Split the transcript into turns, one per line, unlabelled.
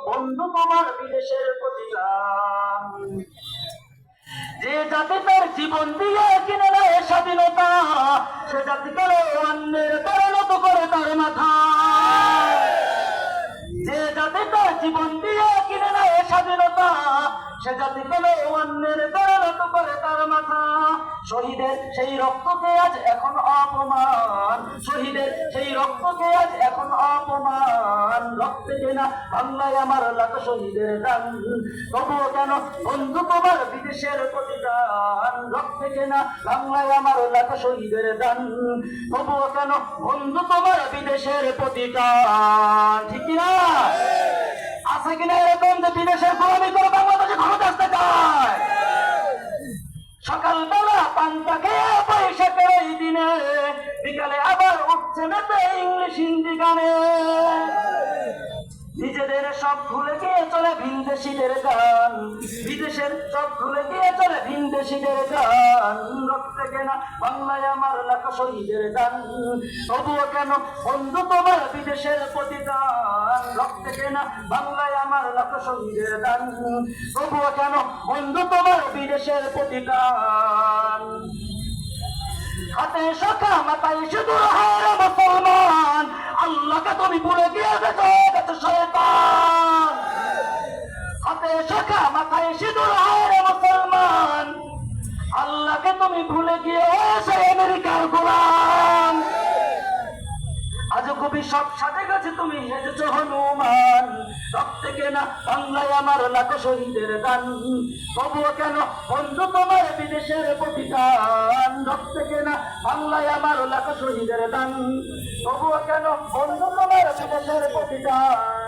বন্ধু তোমার বিদেশের প্রতিদান। যে জাতি তার জীবন দিয়ে কিনে নেয় স্বাধীনতা, সে জাতি করে অন্যের পরিণত করে তার মাথা। যে জাতি তার জীবন দিয়ে কিনে নেয় স্বাধীনতা, সে জাতি করে অন্যের পরিণত করে তার মাথা। শহীদের সেই রক্তকে আজ এখন অপমান, শহীদের সেই রক্তকে আজ এখন অপমান। রক্তে কেনা বাংলায় আমার লাখ শহীদের দান, তবুও কেন বন্ধু তোমার বিদেশের প্রতিদান। রক্তে কেনা বাংলায় আমার লাখ শহীদের দান, তবুও কেন বন্ধু তোমার বিদেশের প্রতিদান। ঠিক না? আছে কিনা এরকম যে বিদেশের গোলামি করে বাংলাদেশে ক্ষমতা আসতে চায়? সকালবেলা পান্তা খেয়ে বৈশাখের ওই দিনে, বিকালে আবার উঠছে মেতে ইংলিশ হিন্দি গানে। নিজেদের সব ভুলে গিয়ে চলে ভিনদেশীদের গান, বিদেশের সব ভুলে গিয়ে চলে ভিনদেশীদের গান। রক্তে কেনা বাংলায় আমার লাখ শহীদের গান, তবুও কেন বন্ধু তোমার বিদেশের প্রতিদান। রক্তে কেনা বাংলায় আমার লাখ শহীদের গান, তবুও কেন বন্ধু তোমার বিদেশের প্রতিদান। হাতে শাখা মাথায় সিঁদুর হারে মুসলমান, আল্লাহকে তুমি ভুলে গিয়ে গেছো শয়তান। হাতে শাখা মাথায় সিঁদুর হারে মুসলমান, আল্লাহকে তুমি ভুলে গিয়ে আমেরিকার গোলাম। আজ কবি সব সাথে গেছে তুমি হেজেছো হনুমান। রক্তে কেনা বাংলায় আমার লাখ শহীদের দান, তবুও কেন বন্ধু তোমার বিদেশের প্রতিদান। রক্তে কেনা বাংলায় আমার লাখ শহীদের দান, তবুও কেন বন্ধু তোমার বিদেশের প্রতিদান।